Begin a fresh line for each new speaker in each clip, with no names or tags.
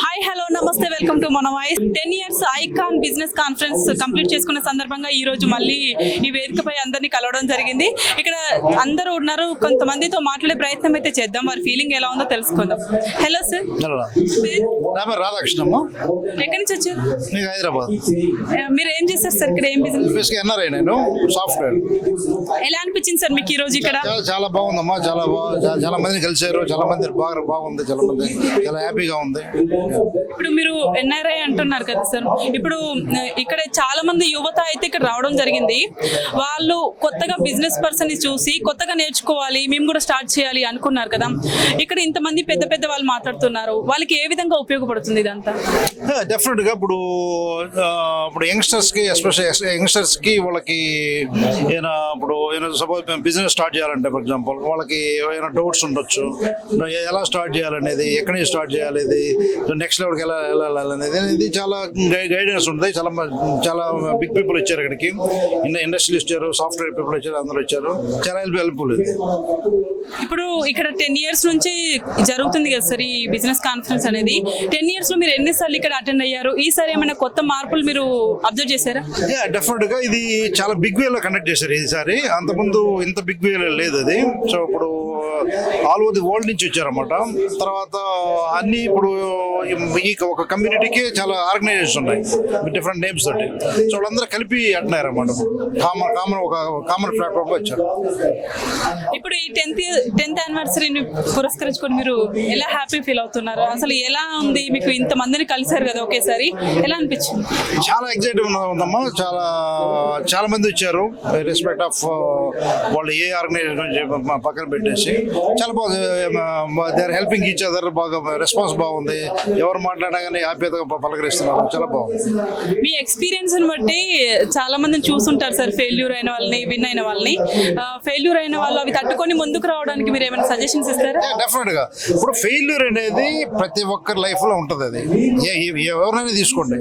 Hi hello నమస్తే welcome to మన voice 10 years icon business conference complete చేసుకున్న సందర్భంగా ఈ రోజు మళ్ళీ ఈ వేదికపై అందరినీ కలవడం జరిగింది. ఇక్కడ అందరూ ఉన్నారు, కొంతమందితో మాట్లాడే ప్రయత్నం అయితే చేద్దాం, వారి ఫీలింగ్ ఎలా ఉందో తెలుసుకుందాం. హలో సార్,
రాధాకృష్ణమ్మ,
ఎక్కడి నుంచి వచ్చారు?
హైదరాబాద్.
మీరు ఏం చేస్తారు సార్? ఇక్కడ ఏం బిజినెస్?
ఎన్ఆర్ఐ, నేను సాఫ్ట్వేర్.
ఎలా అనిపించింది సార్ మీకు ఈ రోజు ఇక్కడ?
చాలా బాగుందమ్మా, చాలా మందిని కలిసారు, చాలా మంది బాగుంది, చాలా మంది చాలా హ్యాపీగా ఉంది.
ఇప్పుడు మీరు ఎన్ఆర్ఐ అంటున్నారు కదా సార్, ఇప్పుడు ఇక్కడ చాలా మంది యువత అయితే ఇక్కడ రావడం జరిగింది. వాళ్ళు కొత్తగా బిజినెస్ పర్సన్ ని చూసి కొత్తగా నేర్చుకోవాలి, మేము కూడా స్టార్ట్ చేయాలి అనుకున్నారు కదా. ఇక్కడ ఇంతమంది పెద్ద పెద్ద వాళ్ళు మాట్లాడుతున్నారు, వాళ్ళకి ఏ విధంగా ఉపయోగపడుతుంది ఇదంతా?
డెఫినెట్ గా ఇప్పుడు యంగ్స్టర్స్ కి, ఎస్పెషల్లీ యంగ్స్టర్స్ కి, వాళ్ళకి ఇప్పుడు సపోజ్ బిజినెస్ స్టార్ట్ చేయాలంటే ఫర్ ఎగ్జాంపుల్ వాళ్ళకి ఏమైనా డౌట్స్ ఉండొచ్చు, ఎలా స్టార్ట్ చేయాలనేది, ఎక్కడి నుంచి స్టార్ట్ చేయాలి, నెక్స్ట్ లెవెల్కి ఎలా వెళ్ళాలనేది ఇది చాలా గైడెన్స్ ఉంటుంది. చాలా బిగ్ పీపుల్ ఇచ్చారు ఇక్కడికి, ఇండస్ట్రియల్ ఇచ్చారు, సాఫ్ట్వేర్ పీపుల్ ఇచ్చారు, అందరూ ఇచ్చారు, చాలా హెల్ప్ఫుల్ ఇది.
ఇప్పుడు ఇక్కడ 10 ఇయర్స్ నుంచి జరుగుతుంది కదా సార్ ఈ బిజినెస్ కాన్ఫరెన్స్ అనేది. 10 ఇయర్స్ లో మీరు ఎన్నిసార్లు ఇక్కడ అటెండ్ అయ్యారు? ఈసారి ఏమైనా కొత్త మార్పులు మీరు అబ్జర్వ్ చేశారా?
డెఫినెట్ గా ఇది చాలా బిగ్ వేలో కండక్ట్ చేశారు ఈసారి, అంతకుముందు ఇంత బిగ్ వేలో లేదు అది. సో ఇప్పుడు ఆల్ ఓవర్ ది వరల్డ్ నుంచి వచ్చారన్నమాట. తర్వాత అన్ని ఇప్పుడు ఈ ఒక కమ్యూనిటీకి చాలా ఆర్గనైజేషన్స్ ఉన్నాయి డిఫరెంట్ నేమ్స్ తోటి. సో వాళ్ళందరూ కలిపి అంటున్నారన్నమాట, కామన్ ప్లాట్ఫామ్ వచ్చారు.
ఇప్పుడు ఈ 10th యానివర్సరీని పురస్కరించుకొని మీరు ఎలా హ్యాపీ ఫీల్ అవుతున్నారు? అసలు ఎలా ఉంది మీకు? ఇంత మందిని కలిసారు కదా ఒకేసారి, ఎలా అనిపించింది?
చాలా ఎక్సైటివ్ ఉందమ్మా, చాలా మంది వచ్చారు, రెస్పెక్ట్ ఆఫ్ వాళ్ళు ఏ ఆర్గనైజేషన్ పక్కన పెట్టేసి చాలా బాగా they are helping each other. బాగా రెస్పాన్స్ బాగుంది, ఎవరు మాట్లాడినా కానీ హ్యాపీగా పలకరిస్తున్నారు, చాలా బాగుంది.
మీ ఎక్స్పీరియన్స్ బట్టి చాలా మందిని చూస్తుంటారు సార్, ఫెయిల్యూర్ అయిన వాళ్ళని, విన్ అయిన వాళ్ళని. ఫెయిల్యూర్ అయిన వాళ్ళు అవి తట్టుకొని ముందుకు రావడానికి మీరు ఏమైనా సజెషన్స్ ఇస్తారా?
డెఫినెట్ గా ఇప్పుడు ఫెయిల్యూర్ అనేది ప్రతి ఒక్కరి లైఫ్ లో ఉంటుంది. అది ఎవరైనా తీసుకోండి,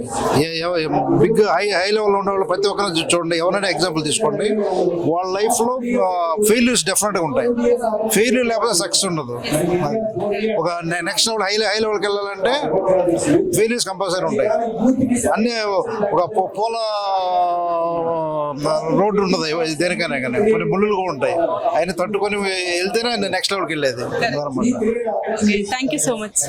బిగ్ హై లెవెల్ ఉన్న వాళ్ళు ప్రతి ఒక్కరిని చూడండి, ఎవరైనా ఎగ్జాంపుల్ తీసుకోండి, వాళ్ళ లైఫ్ లో ఫెయిల్యూర్స్ డెఫినెట్ గా ఉంటాయి. ఫెయిల్యూర్ లేకపోతే సక్సెస్ ఉండదు. ఒక నెక్స్ట్ లెవెల్ హై లెవెల్కి వెళ్ళాలంటే ఫెయిల్యూర్స్ కంపల్సరీ ఉంటాయి. అన్ని ఒక పూల రోడ్డు ఉండదు దేనికైనా, కానీ కొన్ని ముళ్ళు కూడా ఉంటాయి, ఆయన తట్టుకొని వెళ్తేనే నెక్స్ట్ లెవెల్కి వెళ్ళేది.
Thank you so much.